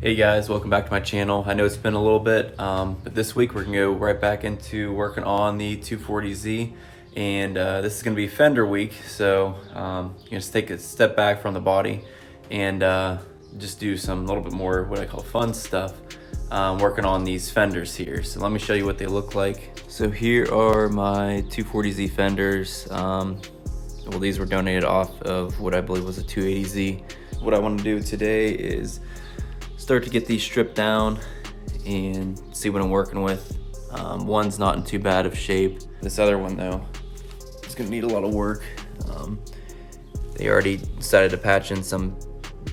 Hey guys, welcome back to my channel. I know it's been a little bit, but this week we're gonna go right back into working on the 240Z, and this is gonna be fender week. So just take a step back from the body and just do some little bit more what I call fun stuff, working on these fenders here. So let me show you what they look like. So here are my 240Z fenders. Well, these were donated off of what I believe was a 280Z. What I want to do today is start to get these stripped down and see what I'm working with. One's not in too bad of shape. This other one though, is gonna need a lot of work. They already decided to patch in some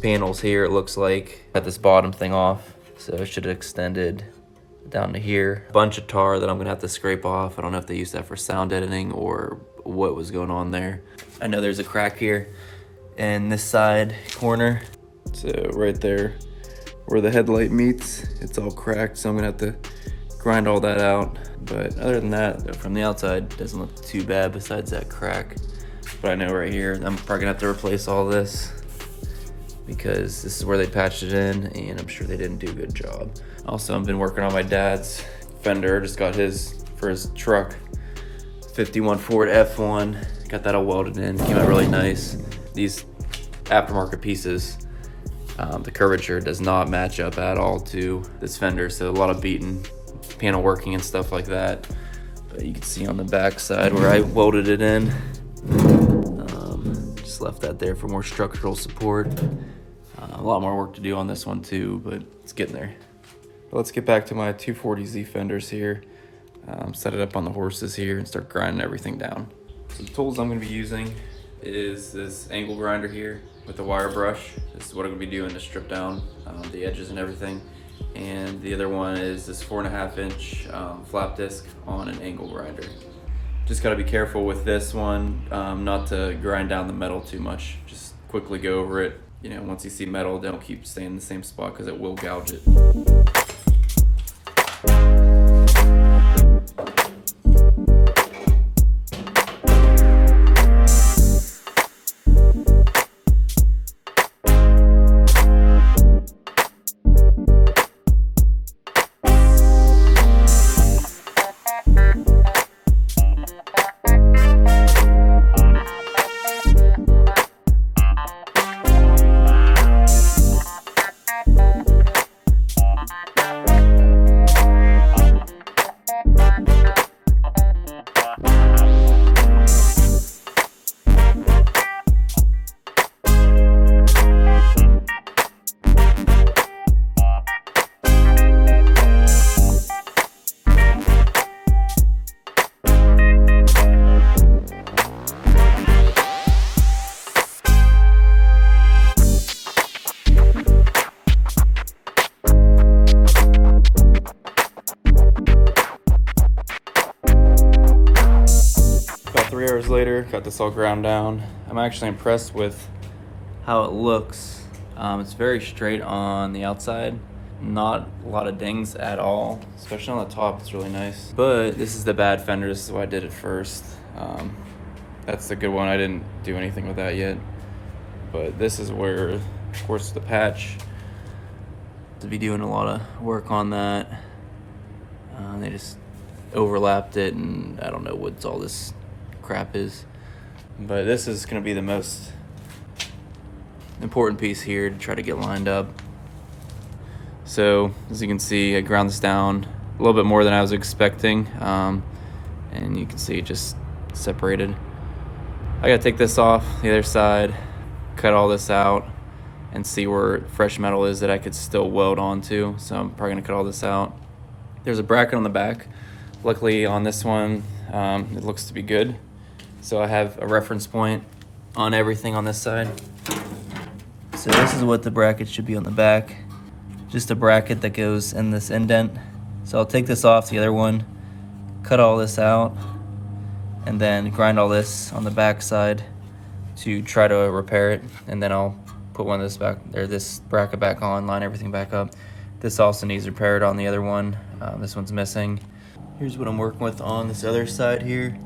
panels here, it looks like. Got this bottom thing off, so it should have extended down to here. A bunch of tar that I'm gonna have to scrape off. I don't know if they use that for sound editing or what was going on there. I know there's a crack here in this side corner. So right there, where the headlight meets, it's all cracked, so I'm gonna have to grind all that out. But other than that, from the outside, it doesn't look too bad besides that crack. But I know right here, I'm probably gonna have to replace all this because this is where they patched it in, and I'm sure they didn't do a good job. Also, I've been working on my dad's fender, just got his for his truck, 51 Ford F1. Got that all welded in, came out really nice. These aftermarket pieces, the curvature does not match up at all to this fender, so a lot of beaten panel working and stuff like that. But you can see on the back side where I welded it in, just left that there for more structural support. A lot more work to do on this one too, but it's getting there. But let's get back to my 240Z fenders here. Set it up on the horses here and start grinding everything down. So the tools I'm gonna be using is this angle grinder here with the wire brush. This is what I'm gonna be doing to strip down the edges and everything. And the other one is this 4.5 inch flap disc on an angle grinder. Just gotta be careful with this one, not to grind down the metal too much. Just quickly go over it. You know, once you see metal, don't keep staying in the same spot because it will gouge it. About 3 hours later, got this all ground down. I'm actually impressed with how it looks. It's very straight on the outside, not a lot of dings at all, especially on the top. It's really nice. But this is the bad fender. This is why I did it first. That's the good one. I didn't do anything with that yet. But this is where, of course, the patch, to be doing a lot of work on that. They just overlapped it, and I don't know what all this crap is. But this is going to be the most important piece here to try to get lined up. So as you can see, I ground this down a little bit more than I was expecting, and you can see it just separated. I gotta take this off the other side, cut all this out, and see where fresh metal is that I could still weld onto. So I'm probably gonna cut all this out. There's a bracket on the back. Luckily on this one, it looks to be good. So I have a reference point on everything on this side. So this is what the bracket should be on the back. Just a bracket that goes in this indent. So I'll take this off the other one, cut all this out, and then grind all this on the back side to try to repair it. And then I'll put one of this back there, this bracket back on, line everything back up. This also needs repaired on the other one. This one's missing. Here's what I'm working with on this other side here.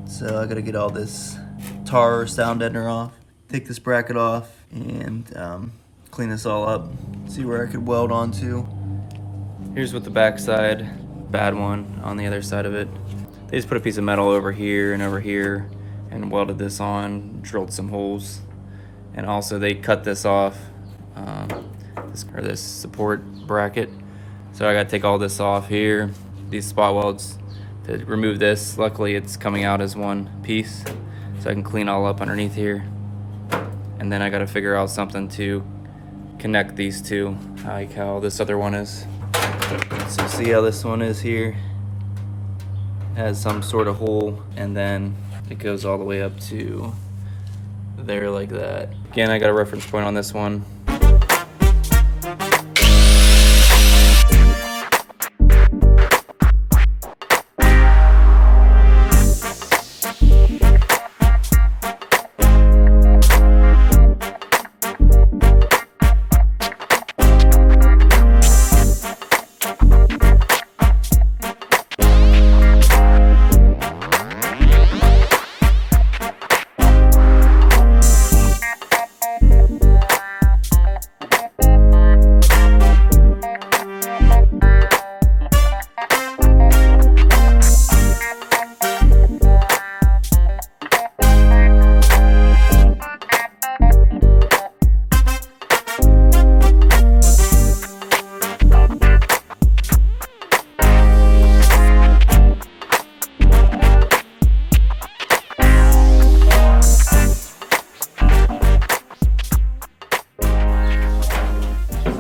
So I gotta get all this tar or sound deadener off, take this bracket off, and clean this all up. See where I could weld onto. Here's what the back side, bad one on the other side of it. They just put a piece of metal over here and welded this on, drilled some holes. And also they cut this off, this support bracket. So I gotta take all this off here, these spot welds, to remove this. Luckily it's coming out as one piece, so I can clean all up underneath here. And then I gotta figure out something to connect these two, like how this other one is. So see how this one is here? It has some sort of hole, and then it goes all the way up to there like that. Again, I got a reference point on this one.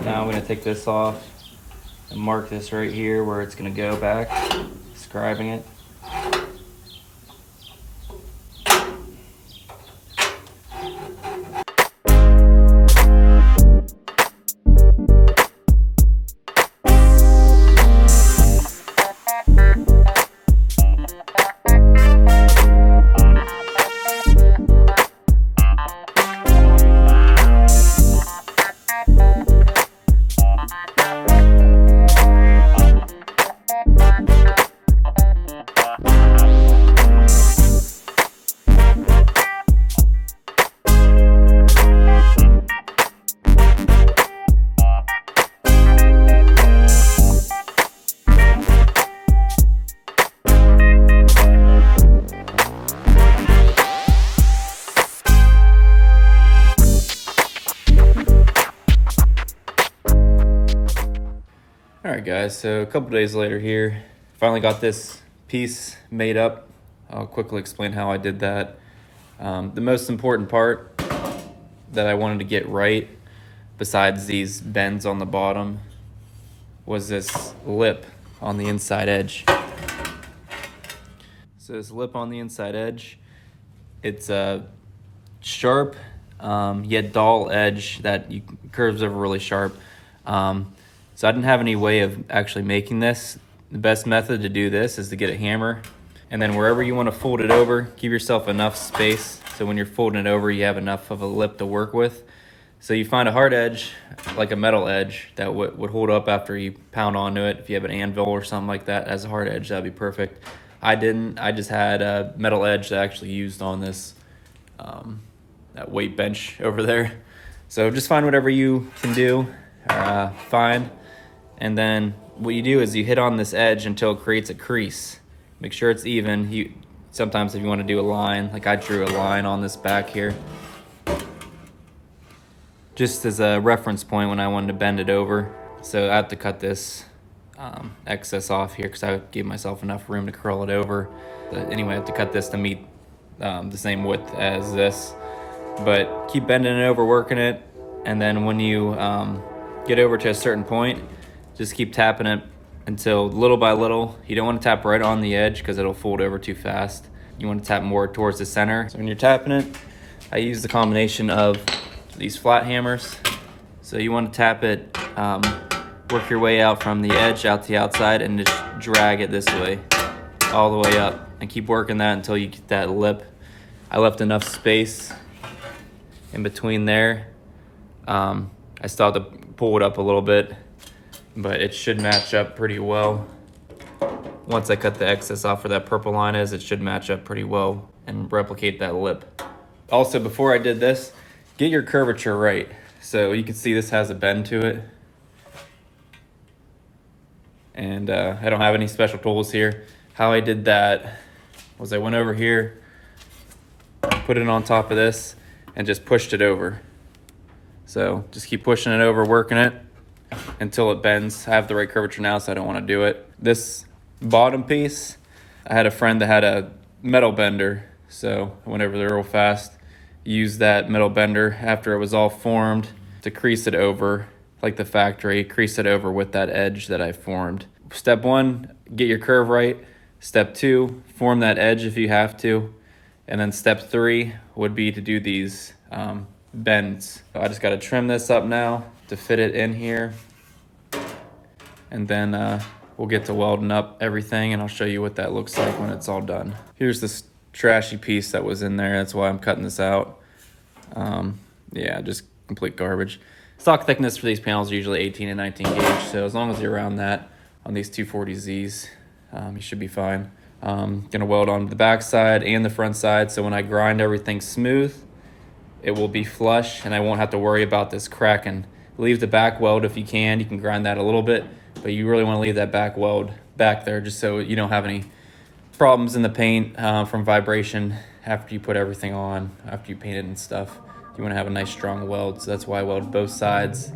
Now I'm going to take this off and mark this right here where it's going to go back, scribing it. Alright guys, so a couple days later here, finally got this piece made up. I'll quickly explain how I did that. The most important part that I wanted to get right, besides these bends on the bottom, was this lip on the inside edge. So this lip on the inside edge, it's a sharp yet dull edge that curves over really sharp. So I didn't have any way of actually making this. The best method to do this is to get a hammer, and then wherever you want to fold it over, give yourself enough space so when you're folding it over you have enough of a lip to work with. So you find a hard edge, like a metal edge, that would hold up after you pound onto it. If you have an anvil or something like that as a hard edge, that'd be perfect. I didn't. I just had a metal edge that I actually used on this that weight bench over there. So just find whatever you can do, find. And then what you do is you hit on this edge until it creates a crease. Make sure it's even. Sometimes if you want to do a line, like I drew a line on this back here, just as a reference point when I wanted to bend it over. So I have to cut this excess off here because I gave myself enough room to curl it over. But anyway, I have to cut this to meet the same width as this. But keep bending it over, working it, and then when you get over to a certain point, just keep tapping it until little by little. You don't want to tap right on the edge because it'll fold over too fast. You want to tap more towards the center. So when you're tapping it, I use the combination of these flat hammers. So you want to tap it, work your way out from the edge out to the outside and just drag it this way, all the way up. And keep working that until you get that lip. I left enough space in between there. I still have to pull it up a little bit, but it should match up pretty well. Once I cut the excess off where that purple line is, it should match up pretty well and replicate that lip. Also, before I did this, get your curvature right. So you can see this has a bend to it. and I don't have any special tools here. How I did that was I went over here, put it on top of this, and just pushed it over. So just keep pushing it over, working it until it bends. I have the right curvature now, so I don't want to do it. This bottom piece, I had a friend that had a metal bender, so I went over there real fast, used that metal bender after it was all formed to crease it over like the factory, crease it over with that edge that I formed. Step 1, get your curve right. Step 2, form that edge if you have to. And then step 3 would be to do these bends. So I just got to trim this up now to fit it in here. And then we'll get to welding up everything, and I'll show you what that looks like when it's all done. Here's this trashy piece that was in there. That's why I'm cutting this out. Yeah, just complete garbage. Stock thickness for these panels are usually 18 and 19 gauge, so as long as you're around that on these 240Zs, you should be fine. Gonna weld on the back side and the front side, so when I grind everything smooth, it will be flush and I won't have to worry about this cracking. Leave the back weld if you can grind that a little bit, but you really want to leave that back weld back there just so you don't have any problems in the paint from vibration after you put everything on, after you paint it and stuff. You want to have a nice strong weld, so that's why I weld both sides.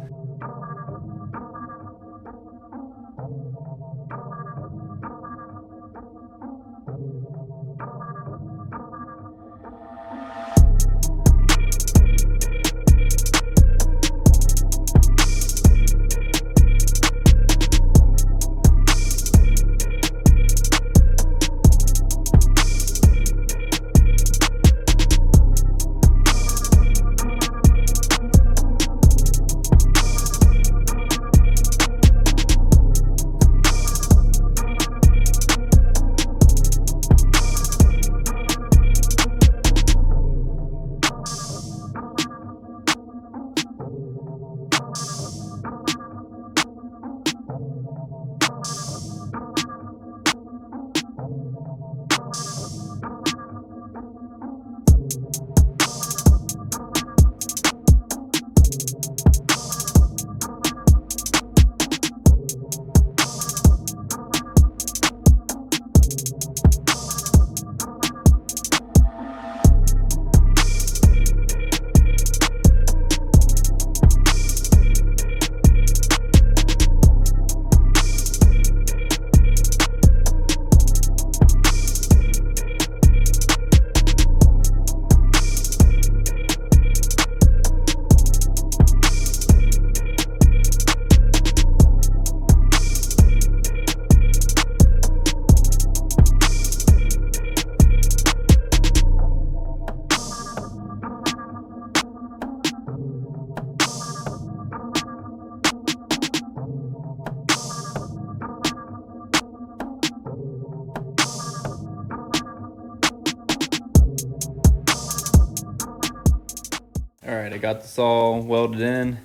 All right, I got this all welded in,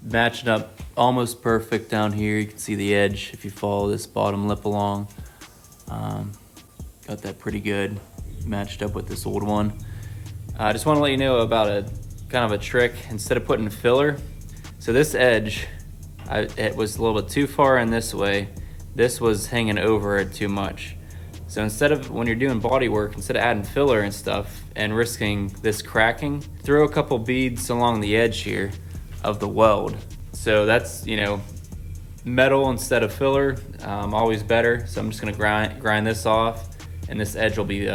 matching up almost perfect down here. You can see the edge if you follow this bottom lip along. Got that pretty good, matched up with this old one. I just want to let you know about a kind of a trick. Instead of putting filler, so this edge, it was a little bit too far in this way. This was hanging over it too much. So instead of, when you're doing body work, instead of adding filler and stuff and risking this cracking, throw a couple beads along the edge here of the weld. So that's, you know, metal instead of filler, always better. So I'm just gonna grind this off, and this edge will be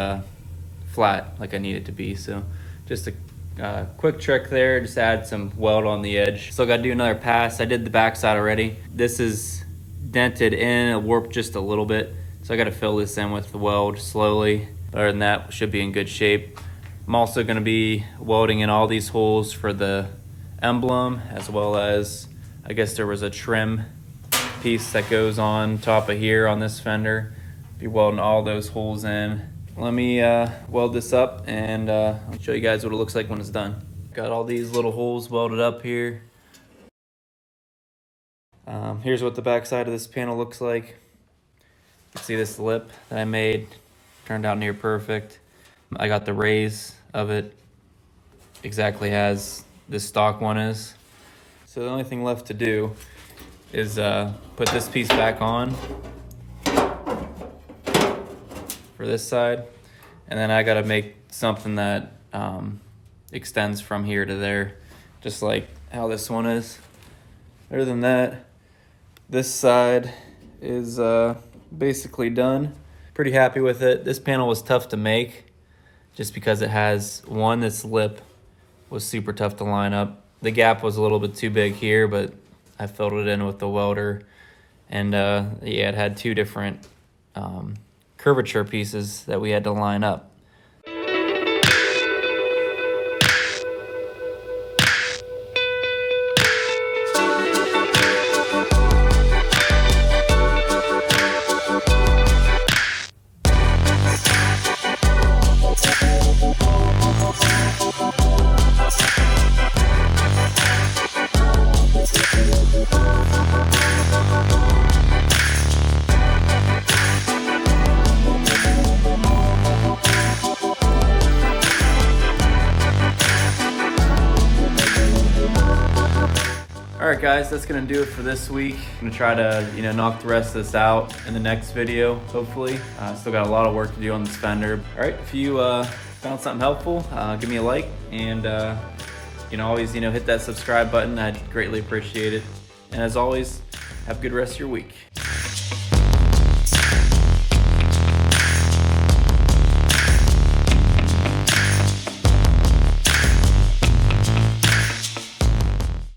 flat like I need it to be. So just a quick trick there, just add some weld on the edge. Still gotta do another pass. I did the back side already. This is dented in, it warped just a little bit. So I gotta fill this in with the weld slowly. Other than that, should be in good shape. I'm also gonna be welding in all these holes for the emblem, as well as, I guess there was a trim piece that goes on top of here on this fender. Be welding all those holes in. Let me weld this up, and I'll show you guys what it looks like when it's done. Got all these little holes welded up here. Here's what the back side of this panel looks like. You can see this lip that I made, turned out near perfect. I got the raise of it exactly as this stock one is. So the only thing left to do is put this piece back on for this side, and then I gotta make something that extends from here to there, just like how this one is. Other than that, this side is basically done. Pretty happy with it. This panel was tough to make just because it has this lip was super tough to line up. The gap was a little bit too big here, but I filled it in with the welder. And yeah, it had two different curvature pieces that we had to line up. Alright guys, that's gonna do it for this week. I'm gonna try to knock the rest of this out in the next video, hopefully. Still got a lot of work to do on this fender. Alright, if you found something helpful, give me a like, and always hit that subscribe button. I'd greatly appreciate it. And as always, have a good rest of your week.